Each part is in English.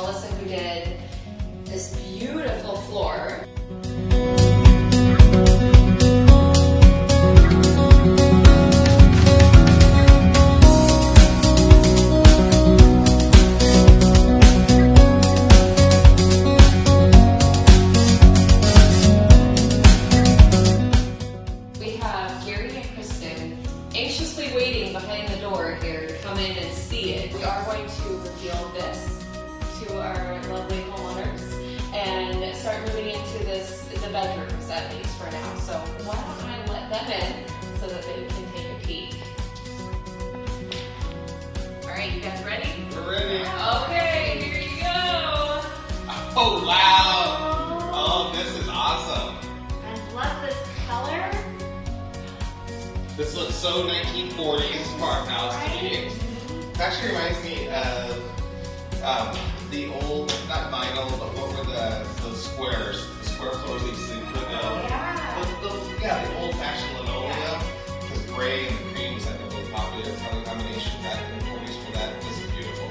Melissa who did this beautiful floor. Anxiously waiting behind the door here to come in and see it. We are going to reveal this to our lovely homeowners and start moving into the bedrooms at least for now. So why don't I let them in so that they can take a peek. All right, you guys ready? We're ready. Okay, here you go. Oh, wow. Oh, this is awesome. I love this color. This looks so 1940s farmhouse to me. It actually reminds me of the old, not vinyl, but what were the squares? The square floors that you see put the old-fashioned linoleum. Because gray and green was like a really popular color combination back in the 40s for that. This is beautiful.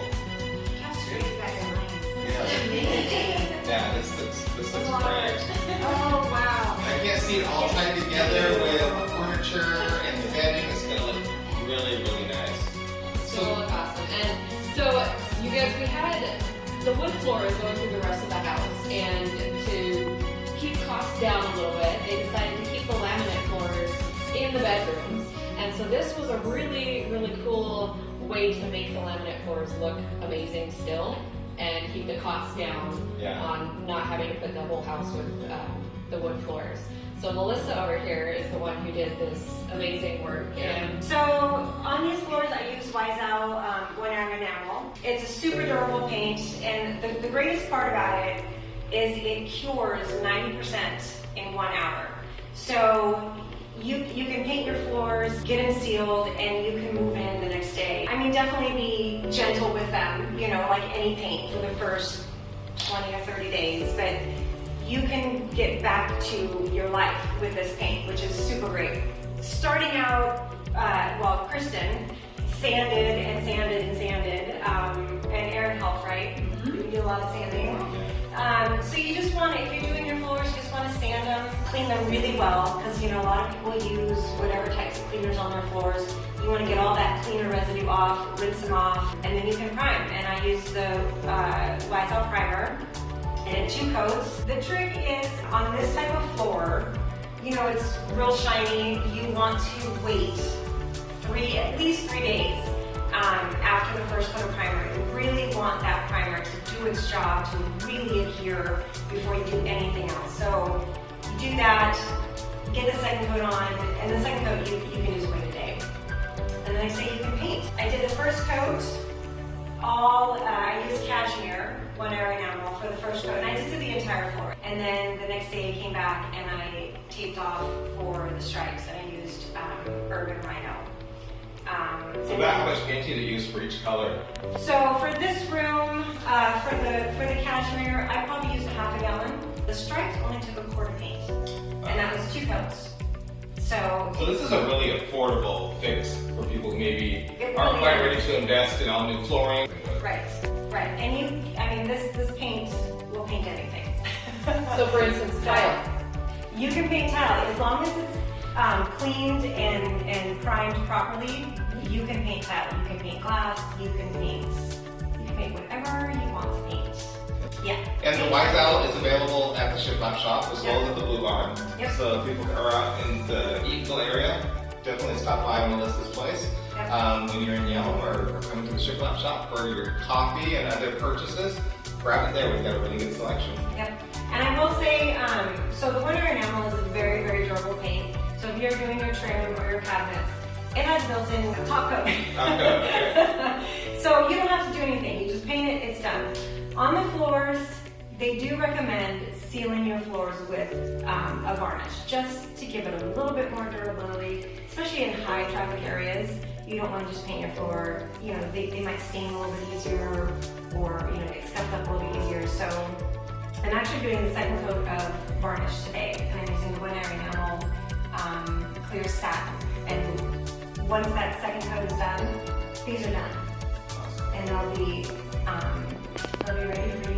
How straight is that in line? Yeah, this looks great. Oh, wow. I can't see it all tied together with furniture and the bedding. It's going to look really, really nice. So awesome. And so, you guys, we had the wood floors going through the rest of the house, and to keep costs down a little bit, they decided to keep the laminate floors in the bedrooms. And so this was a really, really cool way to make the laminate floors look amazing still, and keep the costs down on not having to put the whole house with the wood floors. So Melissa over here is the one who did this amazing work. And so on these floors I use Wiesel One Iron Enamel. It's a super durable paint, and the greatest part about it is it cures 90% in 1 hour. So you can paint your floors, get them sealed, and you can move in the next day. I mean, definitely be gentle with them, you know, like any paint for the first 20 or 30 days, but you can get back to your life with this paint, which is super great. Starting out, Kristen sanded and sanded and sanded, and Erin helped, right? You do a lot of sanding. So you just want to, if you're doing your floors, you just want to sand them, clean them really well, because you know a lot of people use whatever types of cleaners on their floors. You want to get all that cleaner residue off, rinse them off, and then you can prime. And I use the Wiesel primer. And 2 coats. The trick is on this type of floor, you know, it's real shiny. You want to wait at least 3 days after the first coat of primer. You really want that primer to do its job, to really adhere before you do anything else. So you do that, get the second coat on, and the second coat you can just wait a day. And the next day you can paint. I did the first coat. I used cashmere, One Iron Enamel for the first coat, and I just did the entire floor. And then the next day I came back and I taped off for the stripes, and I used urban rhino. So about how much paint do you use for each color? So for this room, for the cashmere, I probably used half a gallon. The stripes only took a quart of paint, and that was 2 coats. So this is a really affordable fix for people who maybe aren't quite ready to invest in all new flooring. Right. And this paint will paint anything. so for instance, tile. You can paint tile as long as it's cleaned and primed properly. You can paint tile. You can paint glass. You can paint whatever you want to paint. Yeah. And the Wiesel is available at the Shiplap shop as well as at the Blue Barn. Yep. So if people are out in the Eatonville area, definitely stop by Melissa's place. When you're in Yelm or coming to the Shiplap shop for your coffee and other purchases, grab it there. We've got a really good selection. Yep. And I will say, so the One Iron Enamel is a very, very durable paint. So if you're doing your trim or your cabinets, it has built-in top coat. Top coat, okay. So you don't have to do anything. You just paint it, it's done. On the floors, they do recommend sealing your floors with a varnish, just to give it a little bit more durability, especially in high traffic areas. You don't want to just paint your floor, you know, they might stain a little bit easier, or you know, get scuffed up a little bit easier. So I'm actually doing the second coat of varnish today, and I'm using the One Iron Enamel clear satin. And once that second coat is done, these are done, and they'll be ready for you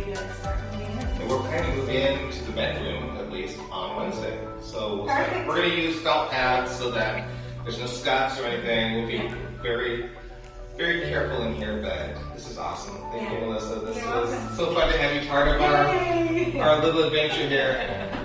we're planning to move into the bedroom at least on Wednesday. So Perfect. we're going to use felt pads so that there's no scuffs or anything. We'll be very, very careful in here, but this is awesome. Thank you, Melissa. This was so fun to have you part of our little adventure here.